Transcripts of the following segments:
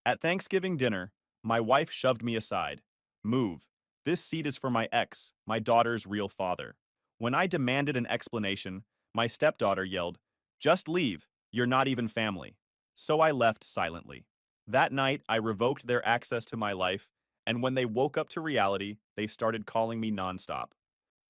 At Thanksgiving dinner, my wife shoved me aside. Move. This seat is for my ex, my daughter's real father. When I demanded an explanation, my stepdaughter yelled, "Just leave. You're not even family." So I left silently. That night, I revoked their access to my life, and when they woke up to reality, they started calling me nonstop.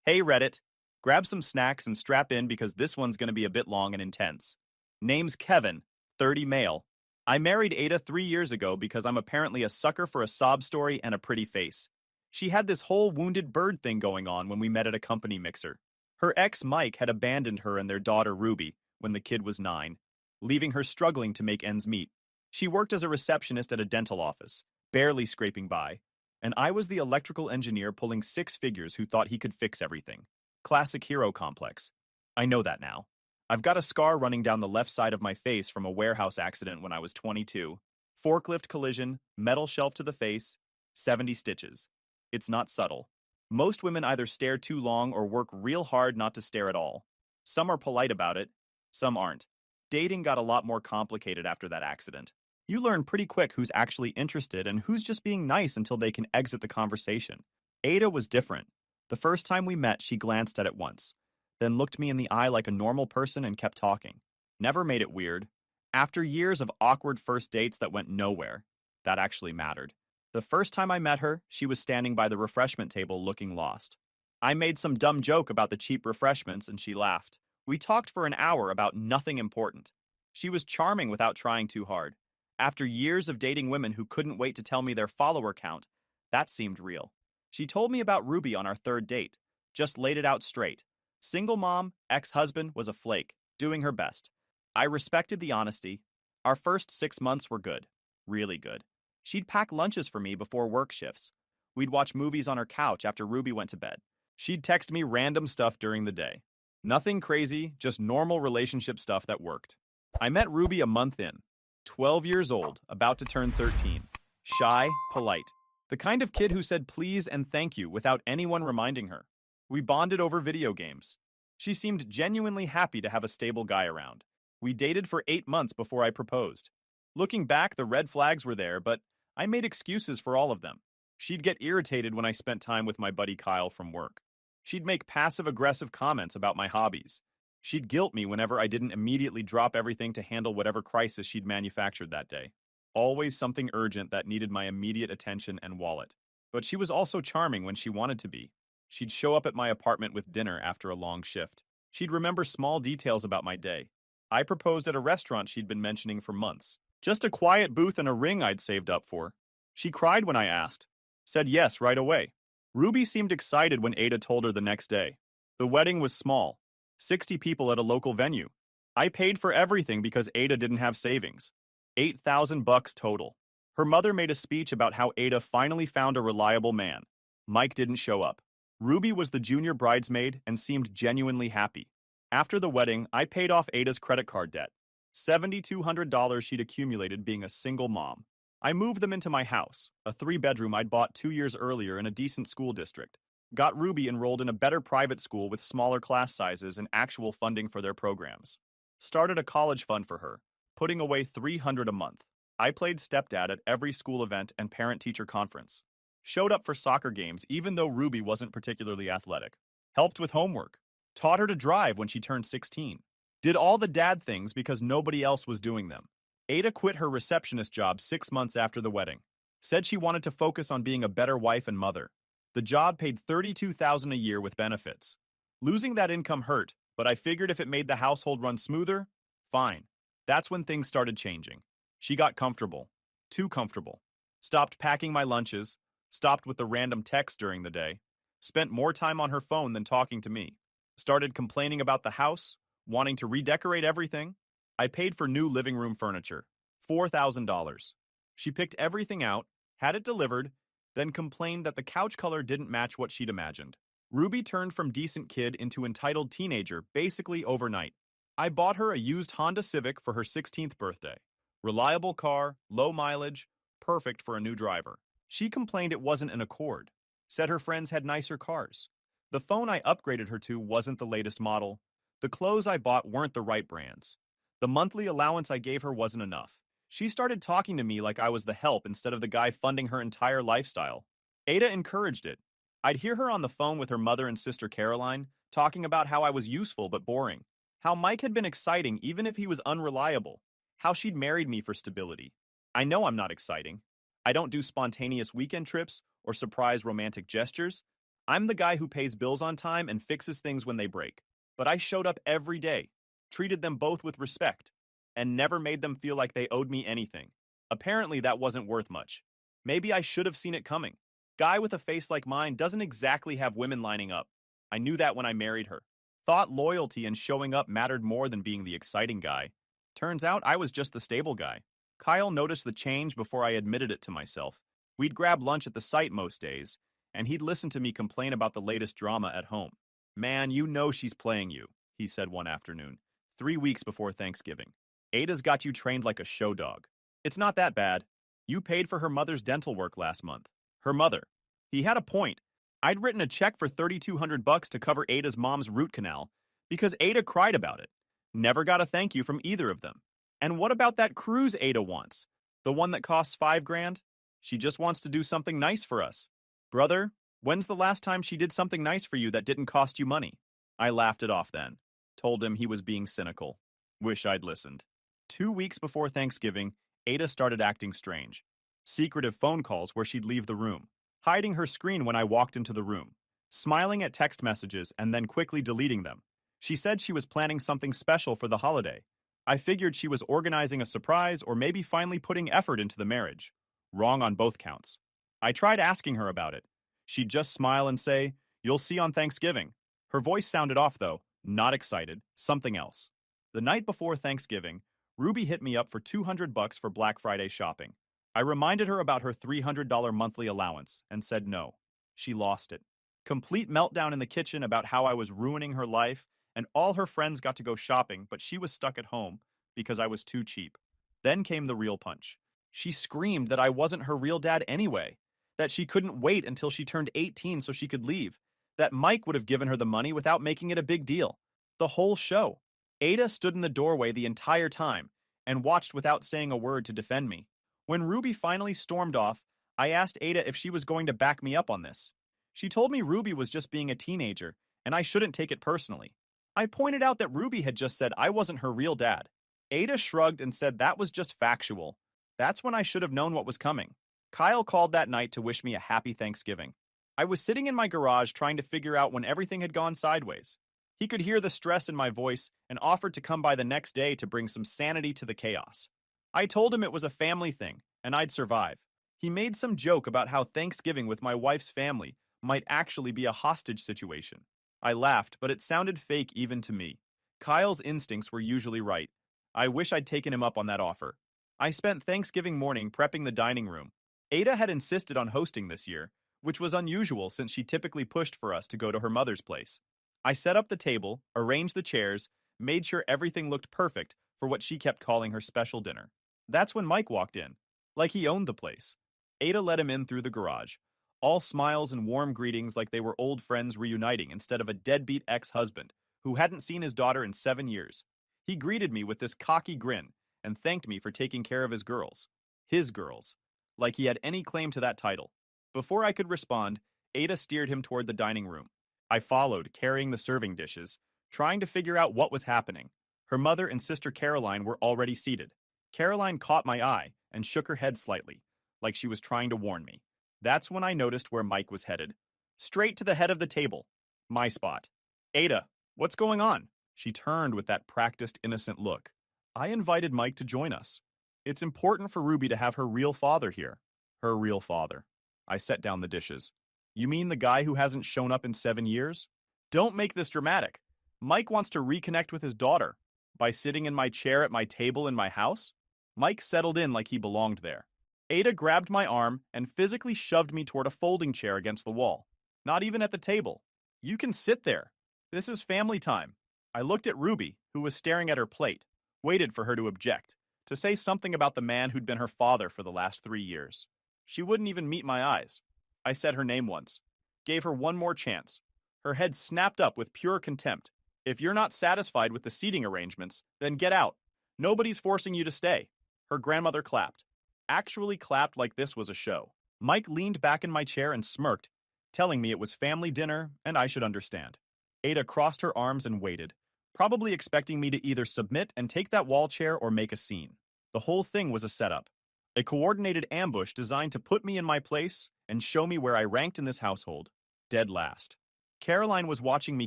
Hey Reddit, grab some snacks and strap in because this one's going to be a bit long and intense. Name's Kevin, 30 male. I married Ada 3 years ago because I'm apparently a sucker for a sob story and a pretty face. She had this whole wounded bird thing going on when we met at a company mixer. Her ex Mike had abandoned her and their daughter Ruby when the kid was 9, leaving her struggling to make ends meet. She worked as a receptionist at a dental office, barely scraping by, and I was the electrical engineer pulling six figures who thought he could fix everything. Classic hero complex. I know that now. I've got a scar running down the left side of my face from a warehouse accident when I was 22. Forklift collision, metal shelf to the face, 70 stitches. It's not subtle. Most women either stare too long or work real hard not to stare at all. Some are polite about it, some aren't. Dating got a lot more complicated after that accident. You learn pretty quick who's actually interested and who's just being nice until they can exit the conversation. Ada was different. The first time we met, she glanced at it once, then looked me in the eye like a normal person and kept talking. Never made it weird. After years of awkward first dates that went nowhere, that actually mattered. The first time I met her, she was standing by the refreshment table looking lost. I made some dumb joke about the cheap refreshments and she laughed. We talked for an hour about nothing important. She was charming without trying too hard. After years of dating women who couldn't wait to tell me their follower count, that seemed real. She told me about Ruby on our third date, just laid it out straight. Single mom, ex-husband was a flake, doing her best. I respected the honesty. Our first 6 months were good, really good. She'd pack lunches for me before work shifts. We'd watch movies on her couch after Ruby went to bed. She'd text me random stuff during the day. Nothing crazy, just normal relationship stuff that worked. I met Ruby a month in. 12 years old, about to turn 13. Shy, polite. The kind of kid who said please and thank you without anyone reminding her. We bonded over video games. She seemed genuinely happy to have a stable guy around. We dated for 8 months before I proposed. Looking back, the red flags were there, but I made excuses for all of them. She'd get irritated when I spent time with my buddy Kyle from work. She'd make passive-aggressive comments about my hobbies. She'd guilt me whenever I didn't immediately drop everything to handle whatever crisis she'd manufactured that day. Always something urgent that needed my immediate attention and wallet. But she was also charming when she wanted to be. She'd show up at my apartment with dinner after a long shift. She'd remember small details about my day. I proposed at a restaurant she'd been mentioning for months. Just a quiet booth and a ring I'd saved up for. She cried when I asked. Said yes right away. Ruby seemed excited when Ada told her the next day. The wedding was small. 60 people at a local venue. I paid for everything because Ada didn't have savings. $8,000 total. Her mother made a speech about how Ada finally found a reliable man. Mike didn't show up. Ruby was the junior bridesmaid and seemed genuinely happy. After the wedding, I paid off Ada's credit card debt. $7,200 she'd accumulated being a single mom. I moved them into my house, a 3-bedroom I'd bought 2 years earlier in a decent school district. Got Ruby enrolled in a better private school with smaller class sizes and actual funding for their programs. Started a college fund for her, putting away $300 a month. I played stepdad at every school event and parent-teacher conference. Showed up for soccer games even though Ruby wasn't particularly athletic. Helped with homework. Taught her to drive when she turned 16. Did all the dad things because nobody else was doing them. Ada quit her receptionist job 6 months after the wedding. Said she wanted to focus on being a better wife and mother. The job paid $32,000 a year with benefits. Losing that income hurt, but I figured if it made the household run smoother, fine. That's when things started changing. She got comfortable. Too comfortable. Stopped packing my lunches, stopped with the random texts during the day, spent more time on her phone than talking to me. Started complaining about the house, wanting to redecorate everything. I paid for new living room furniture, $4,000. She picked everything out, had it delivered, then complained that the couch color didn't match what she'd imagined. Ruby turned from decent kid into entitled teenager basically overnight. I bought her a used Honda Civic for her 16th birthday. Reliable car, low mileage, perfect for a new driver. She complained it wasn't an Accord, said her friends had nicer cars. The phone I upgraded her to wasn't the latest model. The clothes I bought weren't the right brands. The monthly allowance I gave her wasn't enough. She started talking to me like I was the help instead of the guy funding her entire lifestyle. Ada encouraged it. I'd hear her on the phone with her mother and sister Caroline, talking about how I was useful but boring, how Mike had been exciting even if he was unreliable, how she'd married me for stability. I know I'm not exciting. I don't do spontaneous weekend trips or surprise romantic gestures. I'm the guy who pays bills on time and fixes things when they break. But I showed up every day, treated them both with respect, and never made them feel like they owed me anything. Apparently, that wasn't worth much. Maybe I should have seen it coming. Guy with a face like mine doesn't exactly have women lining up. I knew that when I married her. Thought loyalty and showing up mattered more than being the exciting guy. Turns out I was just the stable guy. Kyle noticed the change before I admitted it to myself. We'd grab lunch at the site most days, and he'd listen to me complain about the latest drama at home. Man, you know she's playing you, he said one afternoon, 3 weeks before Thanksgiving. Ada's got you trained like a show dog. It's not that bad. You paid for her mother's dental work last month. Her mother. He had a point. I'd written a check for $3,200 to cover Ada's mom's root canal because Ada cried about it. Never got a thank you from either of them. And what about that cruise Ada wants? The one that costs $5,000? She just wants to do something nice for us. Brother, when's the last time she did something nice for you that didn't cost you money? I laughed it off then. Told him he was being cynical. Wish I'd listened. 2 weeks before Thanksgiving, Ada started acting strange. Secretive phone calls where she'd leave the room, hiding her screen when I walked into the room, smiling at text messages and then quickly deleting them. She said she was planning something special for the holiday. I figured she was organizing a surprise or maybe finally putting effort into the marriage. Wrong on both counts. I tried asking her about it. She'd just smile and say, "You'll see on Thanksgiving." Her voice sounded off though, not excited, something else. The night before Thanksgiving, Ruby hit me up for $200 for Black Friday shopping. I reminded her about her $300 monthly allowance and said no. She lost it. Complete meltdown in the kitchen about how I was ruining her life, and all her friends got to go shopping, but she was stuck at home because I was too cheap. Then came the real punch. She screamed that I wasn't her real dad anyway, that she couldn't wait until she turned 18 so she could leave, that Mike would have given her the money without making it a big deal. The whole show. Ada stood in the doorway the entire time and watched without saying a word to defend me. When Ruby finally stormed off, I asked Ada if she was going to back me up on this. She told me Ruby was just being a teenager and I shouldn't take it personally. I pointed out that Ruby had just said I wasn't her real dad. Ada shrugged and said that was just factual. That's when I should have known what was coming. Kyle called that night to wish me a happy Thanksgiving. I was sitting in my garage trying to figure out when everything had gone sideways. He could hear the stress in my voice and offered to come by the next day to bring some sanity to the chaos. I told him it was a family thing and I'd survive. He made some joke about how Thanksgiving with my wife's family might actually be a hostage situation. I laughed, but it sounded fake even to me. Kyle's instincts were usually right. I wish I'd taken him up on that offer. I spent Thanksgiving morning prepping the dining room. Ada had insisted on hosting this year, which was unusual since she typically pushed for us to go to her mother's place. I set up the table, arranged the chairs, made sure everything looked perfect for what she kept calling her special dinner. That's when Mike walked in, like he owned the place. Ada let him in through the garage, all smiles and warm greetings like they were old friends reuniting instead of a deadbeat ex-husband who hadn't seen his daughter in 7 years. He greeted me with this cocky grin and thanked me for taking care of his girls. His girls. Like he had any claim to that title. Before I could respond, Ada steered him toward the dining room. I followed, carrying the serving dishes, trying to figure out what was happening. Her mother and sister Caroline were already seated. Caroline caught my eye and shook her head slightly, like she was trying to warn me. That's when I noticed where Mike was headed. Straight to the head of the table. My spot. Ada, what's going on? She turned with that practiced, innocent look. I invited Mike to join us. It's important for Ruby to have her real father here. Her real father. I set down the dishes. You mean the guy who hasn't shown up in 7 years? Don't make this dramatic. Mike wants to reconnect with his daughter. By sitting in my chair at my table in my house? Mike settled in like he belonged there. Ada grabbed my arm and physically shoved me toward a folding chair against the wall. Not even at the table. You can sit there. This is family time. I looked at Ruby, who was staring at her plate, waited for her to object, to say something about the man who'd been her father for the last 3 years. She wouldn't even meet my eyes. I said her name once. Gave her one more chance. Her head snapped up with pure contempt. If you're not satisfied with the seating arrangements, then get out. Nobody's forcing you to stay. Her grandmother clapped. Actually clapped like this was a show. Mike leaned back in my chair and smirked, telling me it was family dinner and I should understand. Ada crossed her arms and waited, probably expecting me to either submit and take that wall chair or make a scene. The whole thing was a setup. A coordinated ambush designed to put me in my place and show me where I ranked in this household. Dead last. Caroline was watching me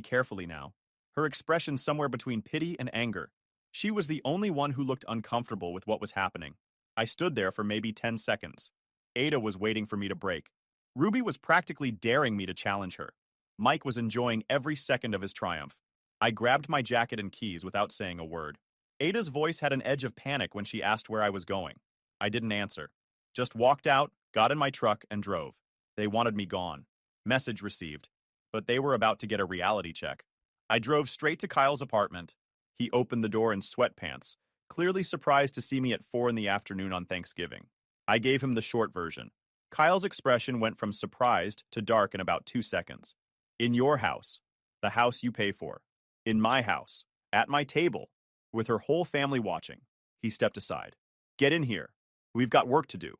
carefully now, her expression somewhere between pity and anger. She was the only one who looked uncomfortable with what was happening. I stood there for maybe 10 seconds. Ada was waiting for me to break. Ruby was practically daring me to challenge her. Mike was enjoying every second of his triumph. I grabbed my jacket and keys without saying a word. Ada's voice had an edge of panic when she asked where I was going. I didn't answer. Just walked out, got in my truck, and drove. They wanted me gone. Message received. But they were about to get a reality check. I drove straight to Kyle's apartment. He opened the door in sweatpants, clearly surprised to see me at 4 in the afternoon on Thanksgiving. I gave him the short version. Kyle's expression went from surprised to dark in about 2 seconds. In your house, the house you pay for. In my house, at my table, with her whole family watching. He stepped aside. Get in here. We've got work to do.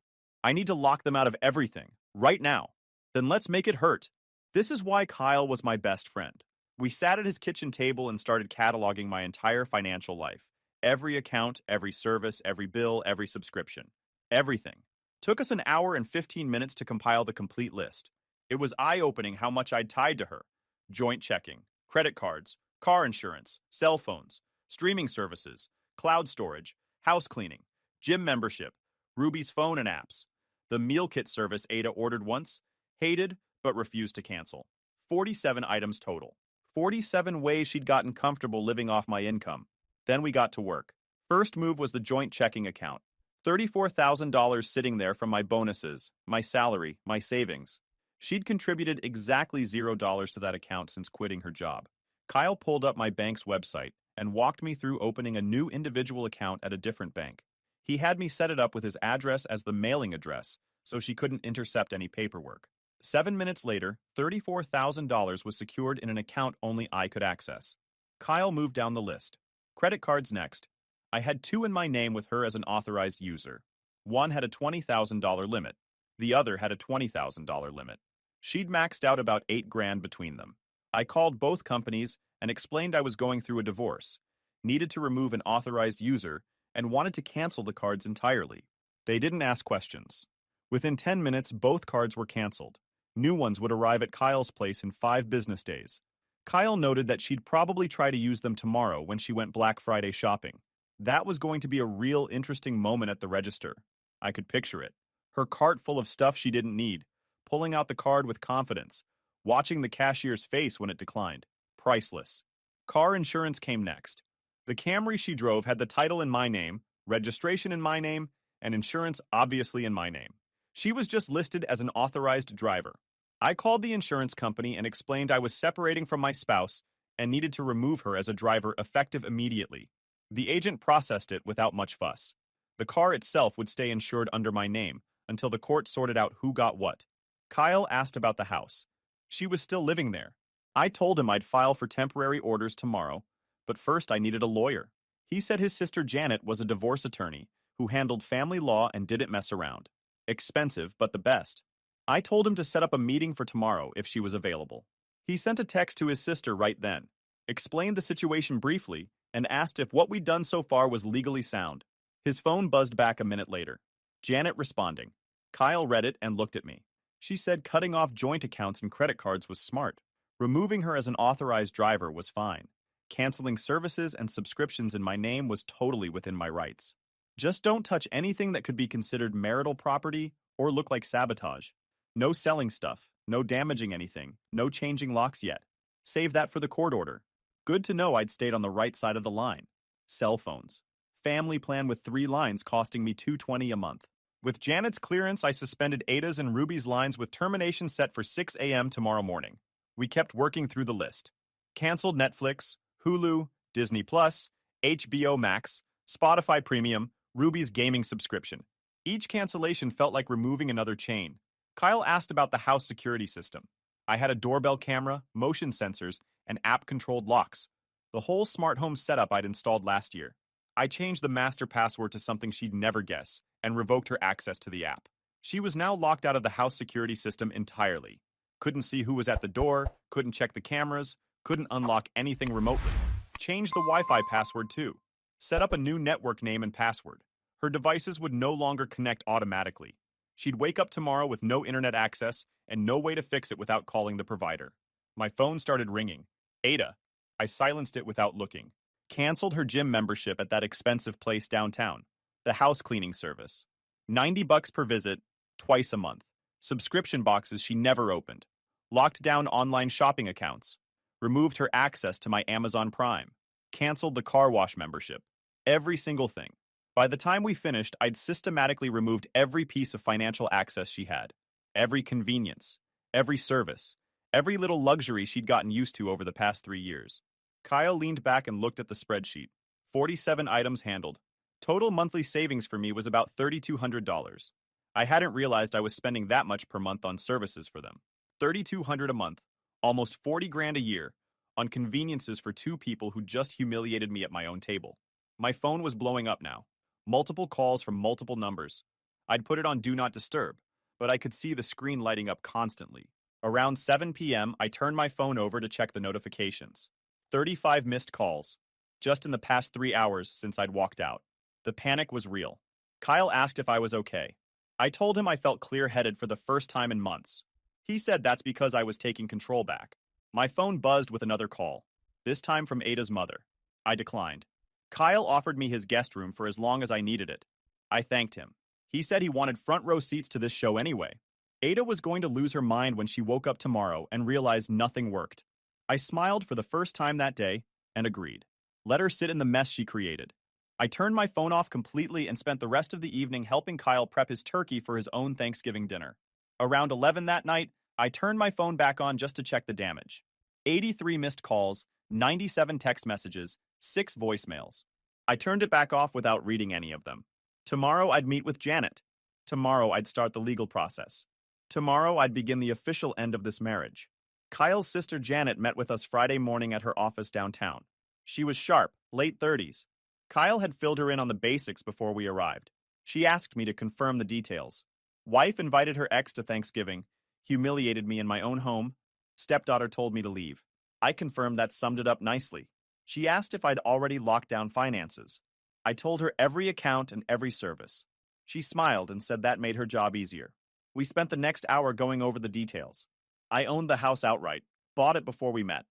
I need to lock them out of everything, right now. Then let's make it hurt. This is why Kyle was my best friend. We sat at his kitchen table and started cataloging my entire financial life. Every account, every service, every bill, every subscription. Everything. Took us an hour and 15 minutes to compile the complete list. It was eye-opening how much I'd tied to her. Joint checking, credit cards, car insurance, cell phones, streaming services, cloud storage, house cleaning, gym membership, Ruby's phone and apps, the meal kit service Ada ordered once, hated but refused to cancel. 47 items total. 47 ways she'd gotten comfortable living off my income. Then we got to work. First move was the joint checking account. $34,000 sitting there from my bonuses, my salary, my savings. She'd contributed exactly $0 to that account since quitting her job. Kyle pulled up my bank's website and walked me through opening a new individual account at a different bank. He had me set it up with his address as the mailing address, so she couldn't intercept any paperwork. 7 minutes later, $34,000 was secured in an account only I could access. Kyle moved down the list. Credit cards next. I had 2 in my name with her as an authorized user. One had a $20,000 limit. The other had a $20,000 limit. She'd maxed out about $8,000 between them. I called both companies and explained I was going through a divorce, needed to remove an authorized user, and wanted to cancel the cards entirely. They didn't ask questions. Within 10 minutes, both cards were canceled. New ones would arrive at Kyle's place in 5 business days. Kyle noted that she'd probably try to use them tomorrow when she went Black Friday shopping. That was going to be a real interesting moment at the register. I could picture it. Her cart full of stuff she didn't need, pulling out the card with confidence, watching the cashier's face when it declined. Priceless. Car insurance came next. The Camry she drove had the title in my name, registration in my name, and insurance obviously in my name. She was just listed as an authorized driver. I called the insurance company and explained I was separating from my spouse and needed to remove her as a driver effective immediately. The agent processed it without much fuss. The car itself would stay insured under my name until the court sorted out who got what. Kyle asked about the house. She was still living there. I told him I'd file for temporary orders tomorrow, but first I needed a lawyer. He said his sister Janet was a divorce attorney who handled family law and didn't mess around. Expensive, but the best. I told him to set up a meeting for tomorrow if she was available. He sent a text to his sister right then, explained the situation briefly, and asked if what we'd done so far was legally sound. His phone buzzed back a minute later. Janet responding. Kyle read it and looked at me. She said cutting off joint accounts and credit cards was smart. Removing her as an authorized driver was fine. Canceling services and subscriptions in my name was totally within my rights. Just don't touch anything that could be considered marital property or look like sabotage. No selling stuff, no damaging anything, no changing locks yet. Save that for the court order. Good to know I'd stayed on the right side of the line. Cell phones. Family plan with 3 lines costing me $220 a month. With Janet's clearance, I suspended Ada's and Ruby's lines with termination set for 6 a.m. tomorrow morning. We kept working through the list. Canceled Netflix, Hulu, Disney Plus, HBO Max, Spotify Premium, Ruby's gaming subscription. Each cancellation felt like removing another chain. Kyle asked about the house security system. I had a doorbell camera, motion sensors, and app-controlled locks. The whole smart home setup I'd installed last year. I changed the master password to something she'd never guess and revoked her access to the app. She was now locked out of the house security system entirely. Couldn't see who was at the door, couldn't check the cameras, couldn't unlock anything remotely. Changed the Wi-Fi password too. Set up a new network name and password. Her devices would no longer connect automatically. She'd wake up tomorrow with no internet access and no way to fix it without calling the provider. My phone started ringing. Ada. I silenced it without looking. Canceled her gym membership at that expensive place downtown. The house cleaning service. $90 per visit, twice a month. Subscription boxes she never opened. Locked down online shopping accounts. Removed her access to my Amazon Prime. Canceled the car wash membership. Every single thing. By the time we finished, I'd systematically removed every piece of financial access she had. Every convenience. Every service. Every little luxury she'd gotten used to over the past 3 years. Kyle leaned back and looked at the spreadsheet. 47 items handled. Total monthly savings for me was about $3,200. I hadn't realized I was spending that much per month on services for them. $3,200 a month, almost 40 grand a year, on conveniences for 2 people who just humiliated me at my own table. My phone was blowing up now. Multiple calls from multiple numbers. I'd put it on Do Not Disturb, but I could see the screen lighting up constantly. Around 7 p.m., I turned my phone over to check the notifications. 35 missed calls, just in the past 3 hours since I'd walked out. The panic was real. Kyle asked if I was okay. I told him I felt clear-headed for the first time in months. He said that's because I was taking control back. My phone buzzed with another call, this time from Ada's mother. I declined. Kyle offered me his guest room for as long as I needed it. I thanked him. He said he wanted front row seats to this show anyway. Ada was going to lose her mind when she woke up tomorrow and realized nothing worked. I smiled for the first time that day and agreed. Let her sit in the mess she created. I turned my phone off completely and spent the rest of the evening helping Kyle prep his turkey for his own Thanksgiving dinner. Around 11 that night, I turned my phone back on just to check the damage. 83 missed calls, 97 text messages, 6 voicemails. I turned it back off without reading any of them. Tomorrow I'd meet with Janet. Tomorrow I'd start the legal process. Tomorrow I'd begin the official end of this marriage. Kyle's sister Janet met with us Friday morning at her office downtown. She was sharp, late 30s. Kyle had filled her in on the basics before we arrived. She asked me to confirm the details. Wife invited her ex to Thanksgiving, humiliated me in my own home. Stepdaughter told me to leave. I confirmed that summed it up nicely. She asked if I'd already locked down finances. I told her every account and every service. She smiled and said that made her job easier. We spent the next hour going over the details. I owned the house outright, bought it before we met.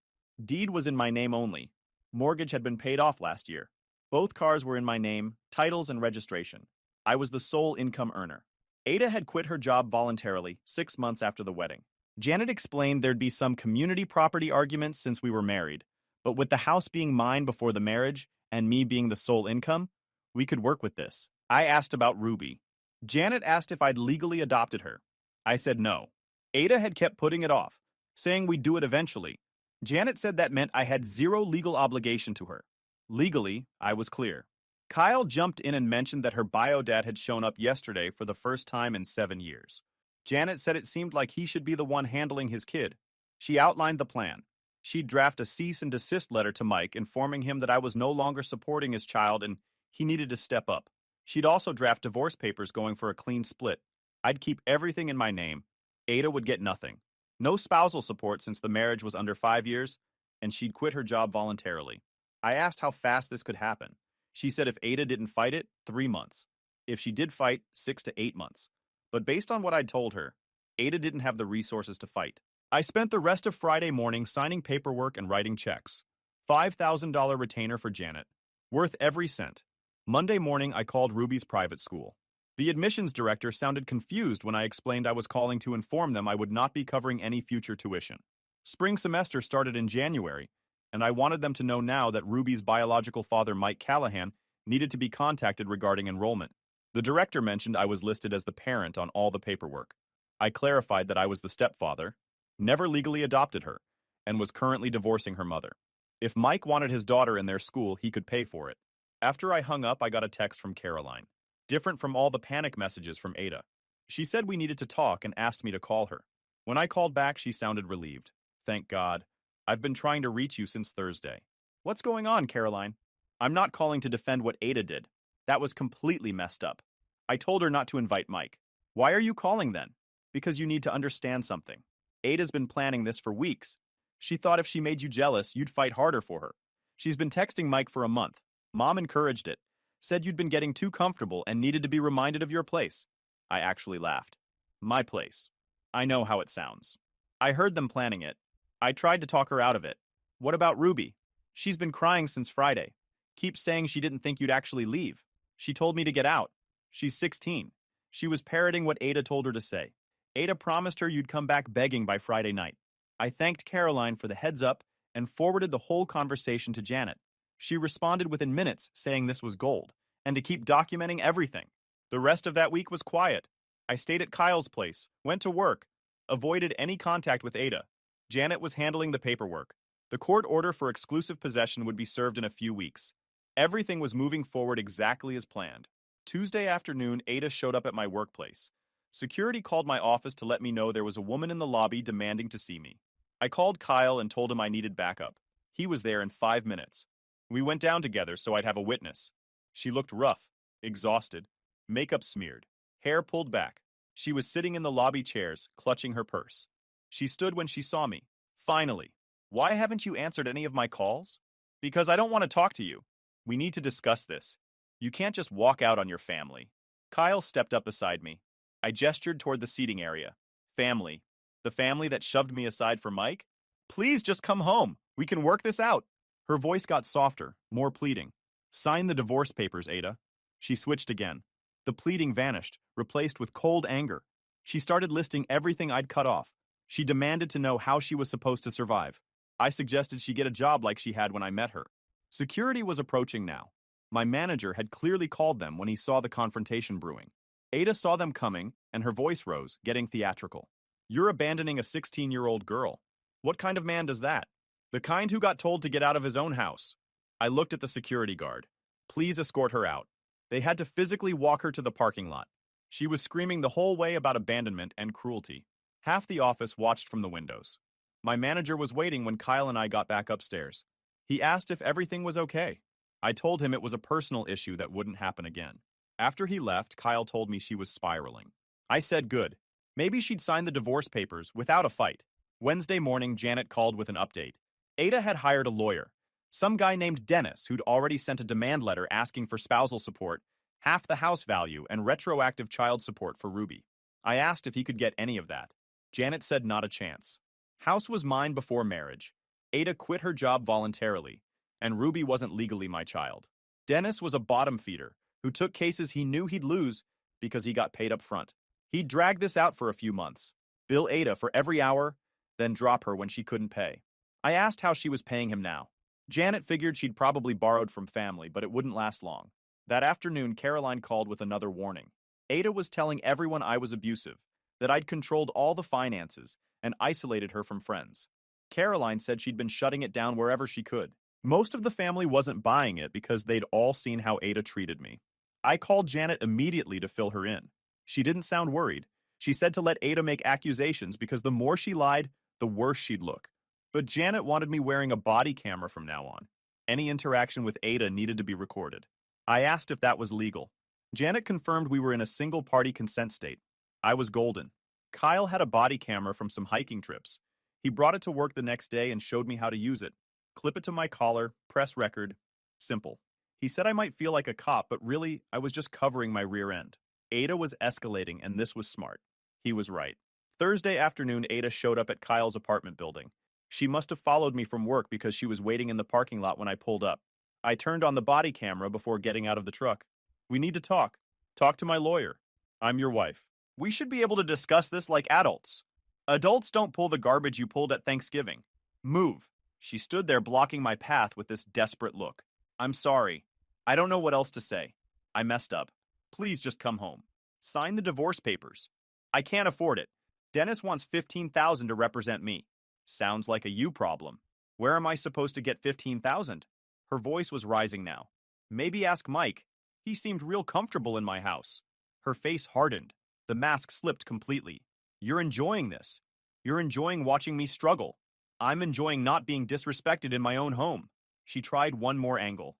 Deed was in my name only. Mortgage had been paid off last year. Both cars were in my name, titles and registration. I was the sole income earner. Ada had quit her job voluntarily 6 months after the wedding. Janet explained there'd be some community property arguments since we were married, but with the house being mine before the marriage and me being the sole income, we could work with this. I asked about Ruby. Janet asked if I'd legally adopted her. I said no. Ada had kept putting it off, saying we'd do it eventually. Janet said that meant I had zero legal obligation to her. Legally, I was clear. Kyle jumped in and mentioned that her bio dad had shown up yesterday for the first time in 7 years. Janet said it seemed like he should be the one handling his kid. She outlined the plan. She'd draft a cease and desist letter to Mike informing him that I was no longer supporting his child and he needed to step up. She'd also draft divorce papers going for a clean split. I'd keep everything in my name. Ada would get nothing. No spousal support since the marriage was under 5 years, and she'd quit her job voluntarily. I asked how fast this could happen. She said if Ada didn't fight it, 3 months. If she did fight, 6 to 8 months. But based on what I'd told her, Ada didn't have the resources to fight. I spent the rest of Friday morning signing paperwork and writing checks. $5,000 retainer for Janet. Worth every cent. Monday morning, I called Ruby's private school. The admissions director sounded confused when I explained I was calling to inform them I would not be covering any future tuition. Spring semester started in January, and I wanted them to know now that Ruby's biological father, Mike Callahan, needed to be contacted regarding enrollment. The director mentioned I was listed as the parent on all the paperwork. I clarified that I was the stepfather, never legally adopted her, and was currently divorcing her mother. If Mike wanted his daughter in their school, he could pay for it. After I hung up, I got a text from Caroline. Different from all the panic messages from Ada. She said we needed to talk and asked me to call her. When I called back, she sounded relieved. Thank God. I've been trying to reach you since Thursday. What's going on, Caroline? I'm not calling to defend what Ada did. That was completely messed up. I told her not to invite Mike. Why are you calling then? Because you need to understand something. Ada's been planning this for weeks. She thought if she made you jealous, you'd fight harder for her. She's been texting Mike for a month. Mom encouraged it. Said you'd been getting too comfortable and needed to be reminded of your place. I actually laughed. My place. I know how it sounds. I heard them planning it. I tried to talk her out of it. What about Ruby? She's been crying since Friday. Keeps saying she didn't think you'd actually leave. She told me to get out. She's 16. She was parroting what Ada told her to say. Ada promised her you'd come back begging by Friday night. I thanked Caroline for the heads up and forwarded the whole conversation to Janet. She responded within minutes saying this was gold and to keep documenting everything. The rest of that week was quiet. I stayed at Kyle's place, went to work, avoided any contact with Ada. Janet was handling the paperwork. The court order for exclusive possession would be served in a few weeks. Everything was moving forward exactly as planned. Tuesday afternoon, Ada showed up at my workplace. Security called my office to let me know there was a woman in the lobby demanding to see me. I called Kyle and told him I needed backup. He was there in 5 minutes. We went down together so I'd have a witness. She looked rough, exhausted, makeup smeared, hair pulled back. She was sitting in the lobby chairs, clutching her purse. She stood when she saw me. Finally. Why haven't you answered any of my calls? Because I don't want to talk to you. We need to discuss this. You can't just walk out on your family. Kyle stepped up beside me. I gestured toward the seating area. Family. The family that shoved me aside for Mike? Please just come home. We can work this out. Her voice got softer, more pleading. Sign the divorce papers, Ada. She switched again. The pleading vanished, replaced with cold anger. She started listing everything I'd cut off. She demanded to know how she was supposed to survive. I suggested she get a job like she had when I met her. Security was approaching now. My manager had clearly called them when he saw the confrontation brewing. Ada saw them coming, and her voice rose, getting theatrical. You're abandoning a 16-year-old girl. What kind of man does that? The kind who got told to get out of his own house. I looked at the security guard. Please escort her out. They had to physically walk her to the parking lot. She was screaming the whole way about abandonment and cruelty. Half the office watched from the windows. My manager was waiting when Kyle and I got back upstairs. He asked if everything was okay. I told him it was a personal issue that wouldn't happen again. After he left, Kyle told me she was spiraling. I said good. Maybe she'd sign the divorce papers without a fight. Wednesday morning, Janet called with an update. Ada had hired a lawyer. Some guy named Dennis who'd already sent a demand letter asking for spousal support, half the house value, and retroactive child support for Ruby. I asked if he could get any of that. Janet said not a chance. House was mine before marriage. Ada quit her job voluntarily, and Ruby wasn't legally my child. Dennis was a bottom feeder who took cases he knew he'd lose because he got paid up front. He'd drag this out for a few months, bill Ada for every hour, then drop her when she couldn't pay. I asked how she was paying him now. Janet figured she'd probably borrowed from family, but it wouldn't last long. That afternoon, Caroline called with another warning. Ada was telling everyone I was abusive, that I'd controlled all the finances and isolated her from friends. Caroline said she'd been shutting it down wherever she could. Most of the family wasn't buying it because they'd all seen how Ada treated me. I called Janet immediately to fill her in. She didn't sound worried. She said to let Ada make accusations because the more she lied, the worse she'd look. But Janet wanted me wearing a body camera from now on. Any interaction with Ada needed to be recorded. I asked if that was legal. Janet confirmed we were in a single-party consent state. I was golden. Kyle had a body camera from some hiking trips. He brought it to work the next day and showed me how to use it. Clip it to my collar, press record. Simple. He said I might feel like a cop, but really, I was just covering my rear end. Ada was escalating, and this was smart. He was right. Thursday afternoon, Ada showed up at Kyle's apartment building. She must have followed me from work because she was waiting in the parking lot when I pulled up. I turned on the body camera before getting out of the truck. We need to talk. Talk to my lawyer. I'm your wife. We should be able to discuss this like adults. Adults don't pull the garbage you pulled at Thanksgiving. Move. She stood there blocking my path with this desperate look. I'm sorry. I don't know what else to say. I messed up. Please just come home. Sign the divorce papers. I can't afford it. Dennis wants $15,000 to represent me. Sounds like a you problem. Where am I supposed to get $15,000? Her voice was rising now. Maybe ask Mike. He seemed real comfortable in my house. Her face hardened. The mask slipped completely. You're enjoying this. You're enjoying watching me struggle. I'm enjoying not being disrespected in my own home. She tried one more angle.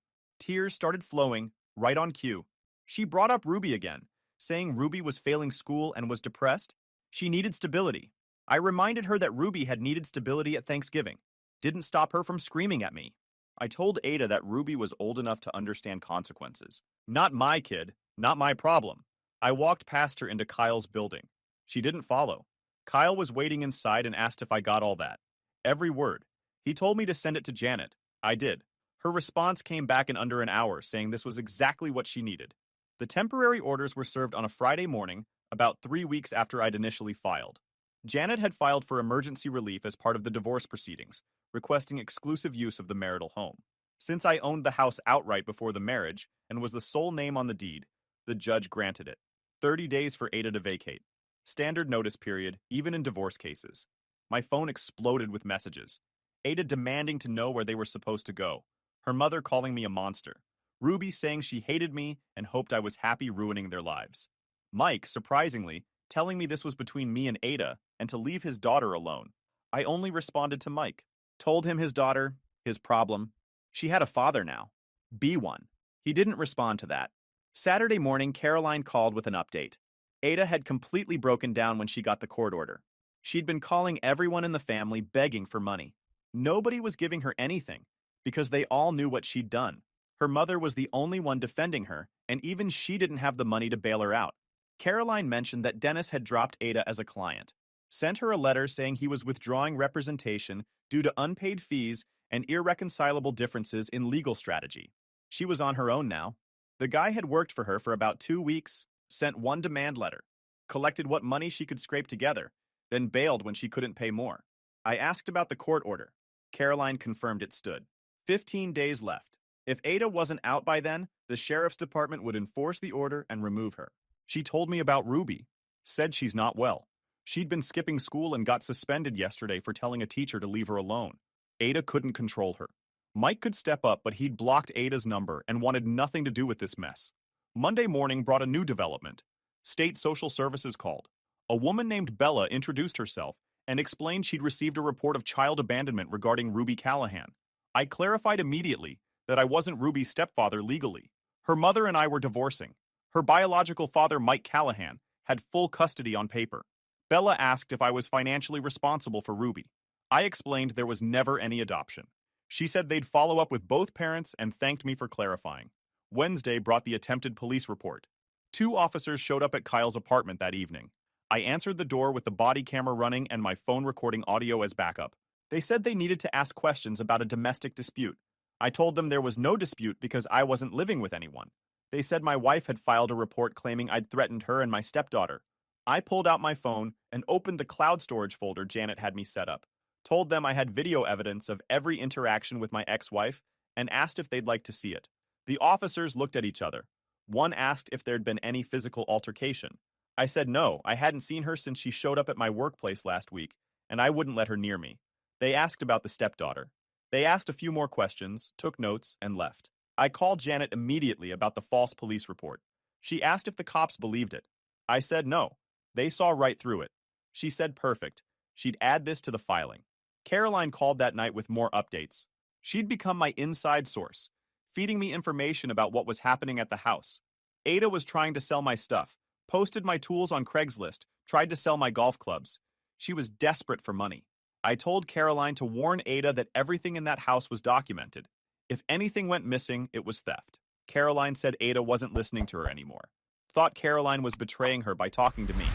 Tears started flowing, right on cue. She brought up Ruby again, saying Ruby was failing school and was depressed. She needed stability. I reminded her that Ruby had needed stability at Thanksgiving. Didn't stop her from screaming at me. I told Ada that Ruby was old enough to understand consequences. Not my kid, not my problem. I walked past her into Kyle's building. She didn't follow. Kyle was waiting inside and asked if I got all that. Every word. He told me to send it to Janet. I did. Her response came back in under an hour, saying this was exactly what she needed. The temporary orders were served on a Friday morning, about 3 weeks after I'd initially filed. Janet had filed for emergency relief as part of the divorce proceedings, requesting exclusive use of the marital home. Since I owned the house outright before the marriage and was the sole name on the deed, the judge granted it. 30 days for Ada to vacate. Standard notice period, even in divorce cases. My phone exploded with messages. Ada demanding to know where they were supposed to go. Her mother calling me a monster. Ruby saying she hated me and hoped I was happy ruining their lives. Mike, surprisingly, telling me this was between me and Ada and to leave his daughter alone. I only responded to Mike. Told him his daughter, his problem. She had a father now. Be one. He didn't respond to that. Saturday morning, Caroline called with an update. Ada had completely broken down when she got the court order. She'd been calling everyone in the family begging for money. Nobody was giving her anything because they all knew what she'd done. Her mother was the only one defending her, and even she didn't have the money to bail her out. Caroline mentioned that Dennis had dropped Ada as a client, sent her a letter saying he was withdrawing representation due to unpaid fees and irreconcilable differences in legal strategy. She was on her own now. The guy had worked for her for about 2 weeks, sent one demand letter, collected what money she could scrape together, then bailed when she couldn't pay more. I asked about the court order. Caroline confirmed it stood. 15 days left. If Ada wasn't out by then, the sheriff's department would enforce the order and remove her. She told me about Ruby. Said she's not well. She'd been skipping school and got suspended yesterday for telling a teacher to leave her alone. Ada couldn't control her. Mike could step up, but he'd blocked Ada's number and wanted nothing to do with this mess. Monday morning brought a new development. State Social Services called. A woman named Bella introduced herself and explained she'd received a report of child abandonment regarding Ruby Callahan. I clarified immediately that I wasn't Ruby's stepfather legally. Her mother and I were divorcing. Her biological father, Mike Callahan, had full custody on paper. Bella asked if I was financially responsible for Ruby. I explained there was never any adoption. She said they'd follow up with both parents and thanked me for clarifying. Wednesday brought the attempted police report. 2 officers showed up at Kyle's apartment that evening. I answered the door with the body camera running and my phone recording audio as backup. They said they needed to ask questions about a domestic dispute. I told them there was no dispute because I wasn't living with anyone. They said my wife had filed a report claiming I'd threatened her and my stepdaughter. I pulled out my phone and opened the cloud storage folder Janet had me set up. Told them I had video evidence of every interaction with my ex-wife and asked if they'd like to see it. The officers looked at each other. One asked if there'd been any physical altercation. I said no, I hadn't seen her since she showed up at my workplace last week, and I wouldn't let her near me. They asked about the stepdaughter. They asked a few more questions, took notes, and left. I called Janet immediately about the false police report. She asked if the cops believed it. I said no. They saw right through it. She said perfect. She'd add this to the filing. Caroline called that night with more updates. She'd become my inside source, feeding me information about what was happening at the house. Ada was trying to sell my stuff, posted my tools on Craigslist, tried to sell my golf clubs. She was desperate for money. I told Caroline to warn Ada that everything in that house was documented. If anything went missing, it was theft. Caroline said Ada wasn't listening to her anymore. Thought Caroline was betraying her by talking to me.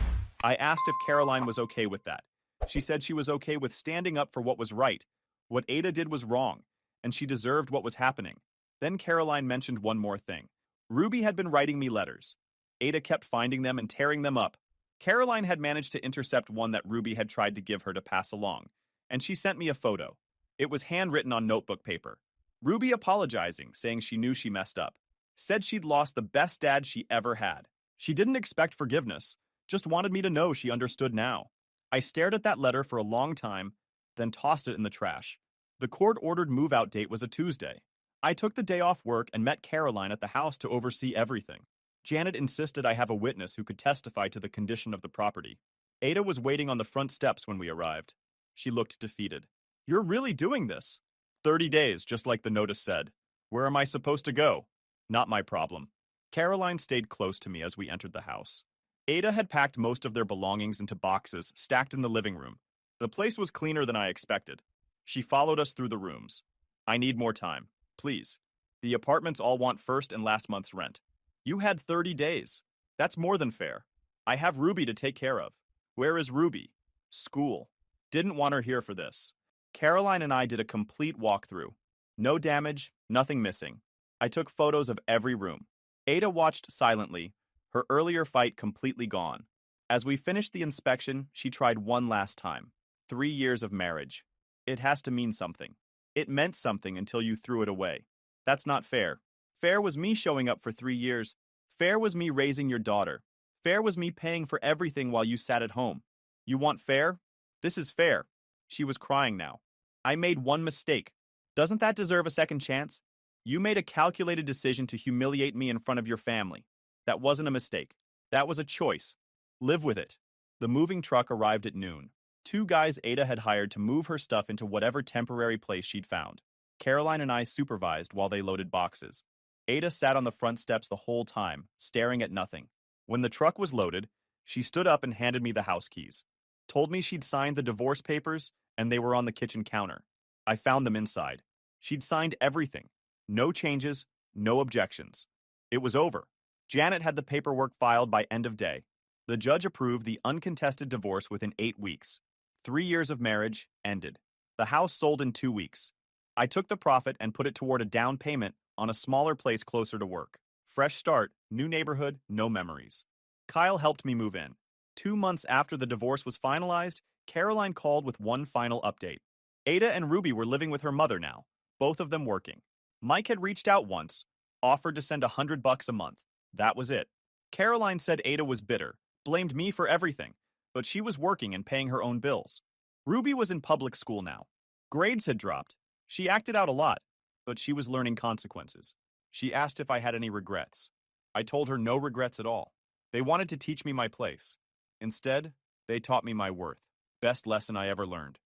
I asked if Caroline was okay with that. She said she was okay with standing up for what was right. What Ada did was wrong, and she deserved what was happening. Then Caroline mentioned one more thing. Ruby had been writing me letters. Ada kept finding them and tearing them up. Caroline had managed to intercept one that Ruby had tried to give her to pass along, and she sent me a photo. It was handwritten on notebook paper. Ruby apologizing, saying she knew she messed up. Said she'd lost the best dad she ever had. She didn't expect forgiveness, just wanted me to know she understood now. I stared at that letter for a long time, then tossed it in the trash. The court-ordered move-out date was a Tuesday. I took the day off work and met Caroline at the house to oversee everything. Janet insisted I have a witness who could testify to the condition of the property. Ada was waiting on the front steps when we arrived. She looked defeated. "You're really doing this?" 30 days, just like the notice said. Where am I supposed to go? Not my problem. Caroline stayed close to me as we entered the house. Ada had packed most of their belongings into boxes stacked in the living room. The place was cleaner than I expected. She followed us through the rooms. I need more time. Please. The apartments all want first and last month's rent. You had 30 days. That's more than fair. I have Ruby to take care of. Where is Ruby? School. Didn't want her here for this. Caroline and I did a complete walkthrough. No damage, nothing missing. I took photos of every room. Ada watched silently, her earlier fight completely gone. As we finished the inspection, she tried one last time. 3 years of marriage. It has to mean something. It meant something until you threw it away. That's not fair. Fair was me showing up for 3 years. Fair was me raising your daughter. Fair was me paying for everything while you sat at home. You want fair? This is fair. She was crying now. I made one mistake. Doesn't that deserve a second chance? You made a calculated decision to humiliate me in front of your family. That wasn't a mistake. That was a choice. Live with it. The moving truck arrived at noon. 2 guys Ada had hired to move her stuff into whatever temporary place she'd found. Caroline and I supervised while they loaded boxes. Ada sat on the front steps the whole time, staring at nothing. When the truck was loaded, she stood up and handed me the house keys. Told me she'd signed the divorce papers and they were on the kitchen counter. I found them inside. She'd signed everything. No changes, no objections. It was over. Janet had the paperwork filed by end of day. The judge approved the uncontested divorce within 8 weeks. 3 years of marriage ended. The house sold in 2 weeks. I took the profit and put it toward a down payment on a smaller place closer to work. Fresh start, new neighborhood, no memories. Kyle helped me move in. 2 months after the divorce was finalized, Caroline called with one final update. Ada and Ruby were living with her mother now, both of them working. Mike had reached out once, offered to send $100 a month. That was it. Caroline said Ada was bitter, blamed me for everything, but she was working and paying her own bills. Ruby was in public school now. Grades had dropped. She acted out a lot, but she was learning consequences. She asked if I had any regrets. I told her no regrets at all. They wanted to teach me my place. Instead, they taught me my worth. Best lesson I ever learned.